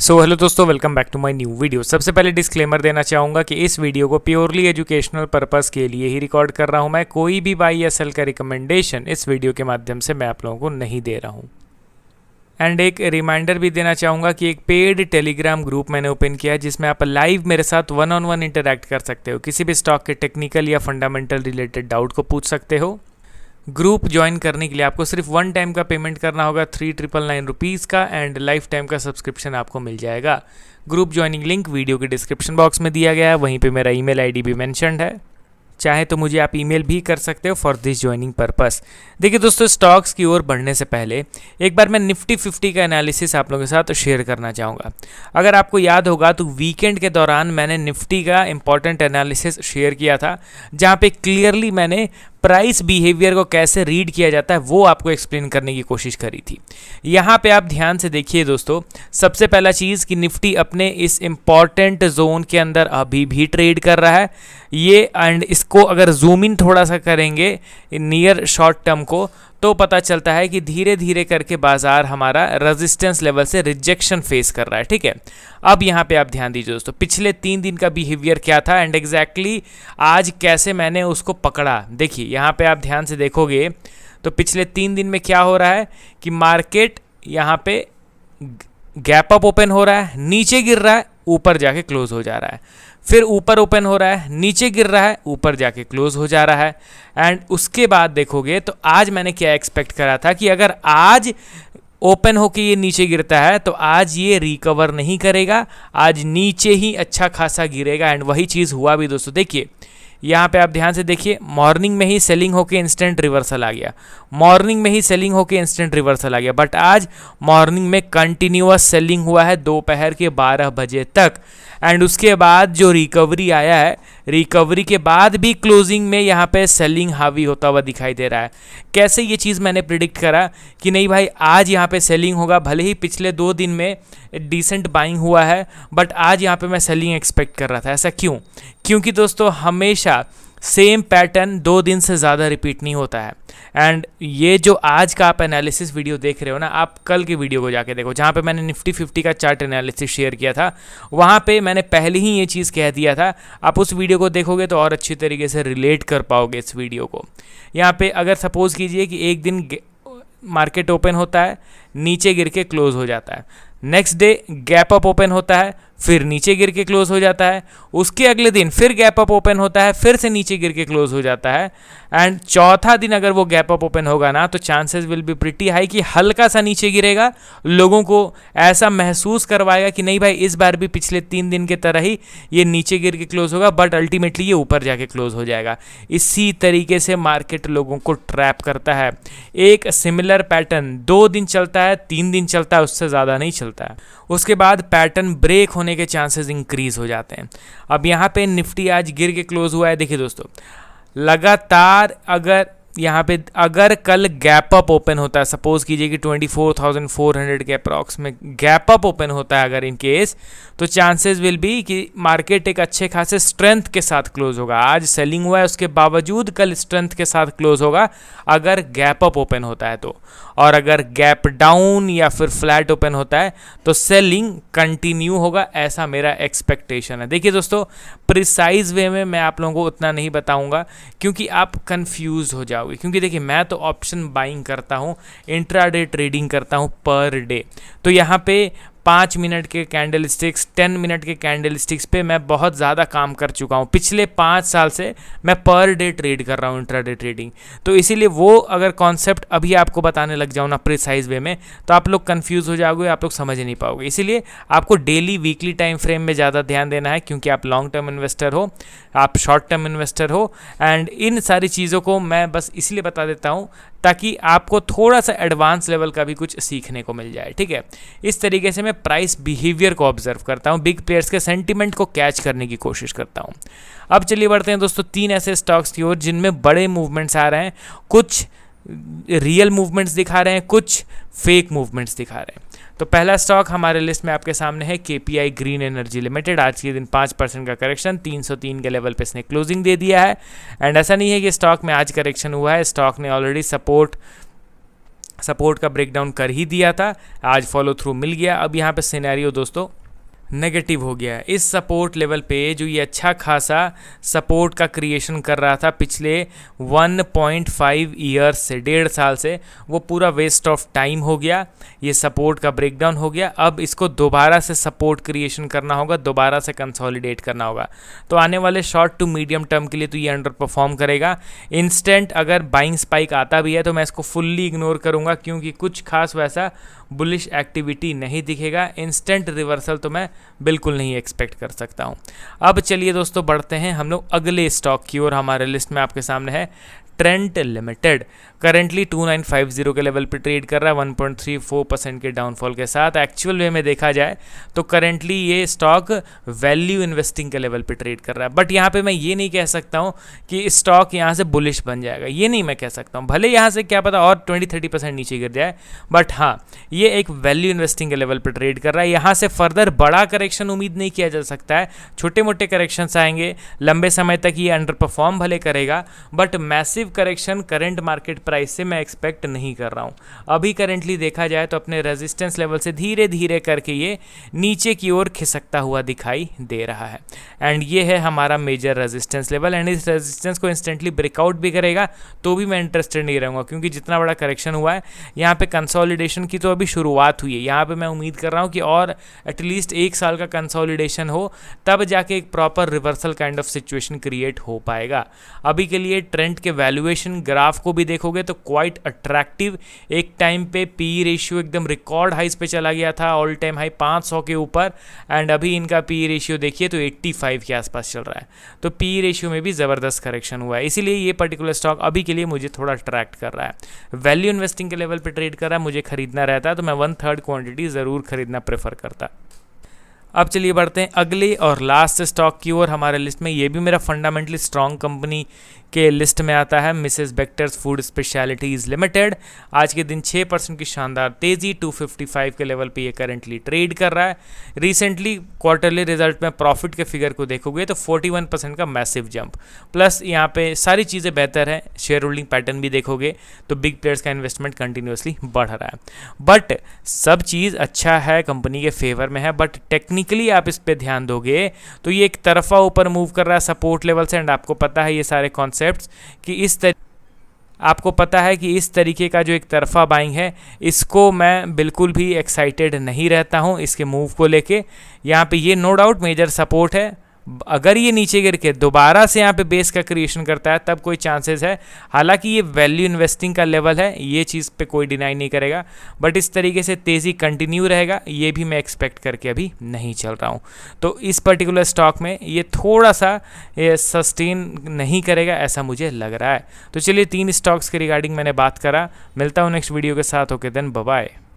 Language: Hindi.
सो हेलो दोस्तों, welcome back to my new video. सबसे पहले डिस्क्लेमर देना चाहूँगा कि इस वीडियो को प्योरली एजुकेशनल पर्पस के लिए ही रिकॉर्ड कर रहा हूँ। मैं कोई भी बाई या सेल का रिकमेंडेशन इस वीडियो के माध्यम से मैं आप लोगों को नहीं दे रहा हूँ। एंड एक रिमाइंडर भी देना चाहूँगा कि एक पेड टेलीग्राम ग्रुप मैंने ओपन किया है जिसमें आप लाइव मेरे साथ वन ऑन वन इंटरेक्ट कर सकते हो। किसी भी स्टॉक के टेक्निकल या फंडामेंटल रिलेटेड डाउट को पूछ सकते हो। ग्रुप ज्वाइन करने के लिए आपको सिर्फ वन टाइम का पेमेंट करना होगा 3999 रुपीज़ का, एंड लाइफ टाइम का सब्सक्रिप्शन आपको मिल जाएगा। ग्रुप ज्वाइनिंग लिंक वीडियो के डिस्क्रिप्शन बॉक्स में दिया गया है, वहीं पे मेरा ईमेल आईडी भी मेंशन्ड है। चाहे तो मुझे आप ईमेल भी कर सकते हो फॉर दिस ज्वाइनिंग पर्पस। देखिए दोस्तों, स्टॉक्स की ओर बढ़ने से पहले एक बार मैं निफ्टी 50 का एनालिसिस आप लोगों के साथ शेयर करना चाहूँगा। अगर आपको याद होगा तो वीकेंड के दौरान मैंने निफ्टी का इंपॉर्टेंट एनालिसिस शेयर किया था, जहाँ पे क्लियरली मैंने प्राइस बिहेवियर को कैसे रीड किया जाता है वो आपको एक्सप्लेन करने की कोशिश करी थी। यहाँ पे आप ध्यान से देखिए दोस्तों, सबसे पहला चीज़ कि निफ्टी अपने इस इम्पॉर्टेंट जोन के अंदर अभी भी ट्रेड कर रहा है ये, एंड इसको अगर जूम इन थोड़ा सा करेंगे नियर शॉर्ट टर्म को तो पता चलता है कि धीरे धीरे करके बाजार हमारा रेजिस्टेंस लेवल से रिजेक्शन फेस कर रहा है। ठीक है, अब यहाँ पे आप ध्यान दीजिए दोस्तों, पिछले 3 दिन का बिहेवियर क्या था एंड एग्जैक्टली आज कैसे मैंने उसको पकड़ा। देखिए यहाँ पे आप ध्यान से देखोगे तो पिछले 3 दिन में क्या हो रहा है कि मार्केट यहाँ पे गैप अप ओपन हो रहा है, नीचे गिर रहा है, ऊपर जाके क्लोज हो जा रहा है, फिर ऊपर ओपन हो रहा है, नीचे गिर रहा है, ऊपर जाके क्लोज हो जा रहा है। एंड उसके बाद देखोगे तो आज मैंने क्या एक्सपेक्ट करा था कि अगर आज ओपन होके ये नीचे गिरता है तो आज ये रिकवर नहीं करेगा, आज नीचे ही अच्छा खासा गिरेगा, एंड वही चीज़ हुआ भी दोस्तों। देखिए यहाँ पे आप ध्यान से देखिए, मॉर्निंग में ही सेलिंग होके इंस्टेंट रिवर्सल आ गया, मॉर्निंग में ही सेलिंग होके इंस्टेंट रिवर्सल आ गया, बट आज मॉर्निंग में कंटिन्यूअस सेलिंग हुआ है दोपहर के 12 बजे तक। एंड उसके बाद जो रिकवरी आया है, रिकवरी के बाद भी क्लोजिंग में यहाँ पे सेलिंग हावी होता हुआ दिखाई दे रहा है। कैसे ये चीज़ मैंने प्रिडिक्ट करा कि नहीं भाई आज यहाँ पे सेलिंग होगा, भले ही पिछले 2 दिन में डिसेंट बाइंग हुआ है बट आज यहाँ पे मैं सेलिंग एक्सपेक्ट कर रहा था। ऐसा क्यों? क्योंकि दोस्तों हमेशा सेम पैटर्न 2 दिन से ज़्यादा रिपीट नहीं होता है। एंड ये जो आज का आप एनालिसिस वीडियो देख रहे हो ना, आप कल की वीडियो को जाके देखो जहाँ पे मैंने निफ्टी 50 का चार्ट एनालिसिस शेयर किया था, वहाँ पे मैंने पहले ही ये चीज़ कह दिया था। आप उस वीडियो को देखोगे तो और अच्छी तरीके से रिलेट कर पाओगे इस वीडियो को। यहाँ पे अगर सपोज़ कीजिए कि एक दिन मार्केट ओपन होता है, नीचे गिर के क्लोज हो जाता है, next day gap up open होता है, फिर नीचे गिर के क्लोज हो जाता है, उसके अगले दिन फिर गैप अप ओपन होता है, फिर से नीचे गिर के क्लोज हो जाता है, एंड चौथा दिन अगर वो गैप अप ओपन होगा ना तो chances will be pretty high कि हल्का सा नीचे गिरेगा, लोगों को ऐसा महसूस करवाएगा कि नहीं भाई इस बार भी पिछले 3 दिन के तरह ही ये नीचे गिर के क्लोज होगा, बट अल्टीमेटली ये ऊपर जाके क्लोज हो जाएगा। इसी तरीके से मार्केट लोगों को ट्रैप करता है। एक सिमिलर पैटर्न 2 दिन चलता है, 3 दिन चलता है, उससे ज़्यादा नहीं चलता है, उसके बाद पैटर्न ब्रेक होने के चांसेस इंक्रीज हो जाते हैं। अब यहाँ पे निफ्टी आज गिर के क्लोज हुआ है। देखिए दोस्तों, लगातार अगर कल गैप अप ओपन होता है, सपोज कीजिए कि 24,400 के अप्रॉक्स में गैप अप ओपन होता है अगर इन केस, तो चांसेस विल बी कि मार्केट एक अच्छे खासे स्ट्रेंथ के साथ क्लोज होगा। आज सेलिंग हुआ है, उसके बावजूद कल स्ट्रेंथ के साथ क्लोज होगा अगर गैप अप ओपन होता है तो, और अगर गैप डाउन या फिर फ्लैट ओपन होता है तो सेलिंग कंटिन्यू होगा, ऐसा मेरा एक्सपेक्टेशन है। देखिए दोस्तों, प्रिसाइज वे में मैं आप लोगों को उतना नहीं बताऊंगा क्योंकि आप कंफ्यूज हो जाओगे, क्योंकि देखिए मैं तो ऑप्शन बाइंग करता हूँ, इंट्राडे ट्रेडिंग करता हूँ पर डे, तो यहाँ पे 5 मिनट के कैंडल स्टिक्स, 10 मिनट के कैंडल स्टिक्स पे मैं बहुत ज़्यादा काम कर चुका हूँ। पिछले 5 साल से मैं पर डे ट्रेड कर रहा हूँ, इंट्राडे ट्रेडिंग, तो इसीलिए वो अगर कॉन्सेप्ट अभी आपको बताने लग जाऊँ ना प्रिसाइज वे में तो आप लोग कंफ्यूज हो जाओगे, आप लोग समझ नहीं पाओगे। इसीलिए आपको डेली वीकली टाइम फ्रेम में ज़्यादा ध्यान देना है, क्योंकि आप लॉन्ग टर्म इन्वेस्टर हो, आप शॉर्ट टर्म इन्वेस्टर हो, एंड इन सारी चीज़ों को मैं बस इसलिए बता देता हूँ ताकि आपको थोड़ा सा एडवांस लेवल का भी कुछ सीखने को मिल जाए। ठीक है, इस तरीके से मैं प्राइस बिहेवियर को ऑब्जर्व करता हूँ, बिग प्लेयर्स के सेंटिमेंट को कैच करने की कोशिश करता हूँ। अब चलिए बढ़ते हैं दोस्तों 3 ऐसे स्टॉक्स की ओर जिनमें बड़े मूवमेंट्स आ रहे हैं, कुछ रियल मूवमेंट्स दिखा रहे हैं, कुछ फेक मूवमेंट्स दिखा रहे हैं। तो पहला स्टॉक हमारे लिस्ट में आपके सामने है केपीआई ग्रीन एनर्जी लिमिटेड। आज के दिन 5% का करेक्शन, 303 के लेवल पे इसने क्लोजिंग दे दिया है। एंड ऐसा नहीं है कि स्टॉक में आज करेक्शन हुआ है, स्टॉक ने ऑलरेडी सपोर्ट सपोर्ट का ब्रेकडाउन कर ही दिया था, आज फॉलो थ्रू मिल गया। अब यहाँ पे सिनेरियो दोस्तों नेगेटिव हो गया है। इस सपोर्ट लेवल पे जो ये अच्छा खासा सपोर्ट का क्रिएशन कर रहा था पिछले 1.5 ईयर्स से, 1.5 साल से, वो पूरा वेस्ट ऑफ टाइम हो गया। ये सपोर्ट का ब्रेकडाउन हो गया। अब इसको दोबारा से सपोर्ट क्रिएशन करना होगा, दोबारा से कंसोलिडेट करना होगा। तो आने वाले शॉर्ट टू मीडियम टर्म के लिए तो ये अंडर परफॉर्म करेगा। इंस्टेंट अगर बाइंग स्पाइक आता भी है तो मैं इसको फुल्ली इग्नोर करूँगा, क्योंकि कुछ खास वैसा बुलिश एक्टिविटी नहीं दिखेगा। इंस्टेंट रिवर्सल तो मैं बिल्कुल नहीं एक्सपेक्ट कर सकता हूं। अब चलिए दोस्तों बढ़ते हैं हम लोग अगले स्टॉक की ओर। हमारे लिस्ट में आपके सामने है ट्रेंट लिमिटेड। करेंटली 2950 के लेवल पे ट्रेड कर रहा है 1.34% के डाउनफॉल के साथ। एक्चुअल वे में देखा जाए तो करेंटली ये स्टॉक वैल्यू इन्वेस्टिंग के लेवल पे ट्रेड कर रहा है। बट यहाँ पे मैं ये नहीं कह सकता हूँ कि स्टॉक यहाँ से बुलिश बन जाएगा, ये नहीं मैं कह सकता हूँ। भले यहाँ से क्या पता और 20-30% नीचे गिर जाए, बट हाँ ये एक वैल्यू इन्वेस्टिंग के लेवल पर ट्रेड कर रहा है। यहाँ से फर्दर बड़ा करेक्शन उम्मीद नहीं किया जा सकता है, छोटे मोटे करेक्शंस आएंगे। लंबे समय तक ये अंडर परफॉर्म भले करेगा, but massive correction current market price से मैं एक्सपेक्ट नहीं कर रहा हूँ। अभी करेंटली देखा जाए तो अपने रेजिस्टेंस लेवल से धीरे धीरे करके ये नीचे की ओर खिसकता हुआ दिखाई दे रहा है। एंड ये है हमारा मेजर रेजिस्टेंस लेवल। एंड इस रेजिस्टेंस को इंस्टेंटली ब्रेकआउट भी करेगा तो भी मैं इंटरेस्टेड नहीं रहूँगा, क्योंकि जितना बड़ा करेक्शन हुआ है यहाँ पे कंसोलिडेशन की तो अभी शुरुआत हुई है। यहाँ पे मैं उम्मीद कर रहा हूँ कि और एटलीस्ट 1 साल का कंसोलिडेशन हो, तब जाके एक proper reversal kind of situation create हो पाएगा। अभी के लिए ट्रेंड के वैल्यूएशन ग्राफ को भी देखोगे तो क्वाइट अट्रैक्टिव। एक टाइम पे पी रेशियो एकदम रिकॉर्ड हाइस पे चला गया था, ऑल टाइम हाई 500 के ऊपर। एंड अभी इनका पी रेशियो देखिए तो 85 के आसपास चल रहा है। तो पी रेशियो में भी ज़बरदस्त करेक्शन हुआ है, इसीलिए ये पर्टिकुलर स्टॉक अभी के लिए मुझे थोड़ा अट्रैक्ट कर रहा है। वैल्यू इन्वेस्टिंग के लेवल पे ट्रेड कर रहा है, मुझे खरीदना रहता है तो मैं 1/3 क्वांटिटी ज़रूर खरीदना प्रेफर करता। अब चलिए बढ़ते हैं अगले और लास्ट स्टॉक की ओर हमारे लिस्ट में। ये भी मेरा फंडामेंटली स्ट्रॉन्ग कंपनी के लिस्ट में आता है, Mrs Bector's food specialities limited. आज के दिन 6% की शानदार तेज़ी, 255 के लेवल पे ये करंटली ट्रेड कर रहा है। रिसेंटली क्वार्टरली रिजल्ट में प्रॉफिट के फिगर को देखोगे तो 41% का मैसिव जंप, प्लस यहाँ पे सारी चीज़ें बेहतर हैं। शेयर होल्डिंग पैटर्न भी देखोगे तो बिग प्लेयर्स का इन्वेस्टमेंट कंटिन्यूसली बढ़ रहा है। बट सब चीज़ अच्छा है, कंपनी के फेवर में है, बट टेक्निकली आप इस पर ध्यान दोगे तो ये एक तरफा ऊपर मूव कर रहा है सपोर्ट लेवल से। एंड आपको पता है ये सारे कॉन्सेप्ट कि आपको पता है कि इस तरीके का जो एक तरफा बाइंग है, इसको मैं बिल्कुल भी एक्साइटेड नहीं रहता हूं इसके मूव को लेके। यहाँ पे ये नो डाउट मेजर सपोर्ट है, अगर ये नीचे गिर के दोबारा से यहाँ पे बेस का क्रिएशन करता है तब कोई चांसेस है। हालांकि ये वैल्यू इन्वेस्टिंग का लेवल है, ये चीज़ पे कोई डिनाई नहीं करेगा, बट इस तरीके से तेज़ी कंटिन्यू रहेगा ये भी मैं एक्सपेक्ट करके अभी नहीं चल रहा हूँ। तो इस पर्टिकुलर स्टॉक में ये थोड़ा सा सस्टेन नहीं करेगा ऐसा मुझे लग रहा है। तो चलिए 3 स्टॉक्स के रिगार्डिंग मैंने बात करा। मिलता हूँ नेक्स्ट वीडियो के साथ। Okay then, bye bye.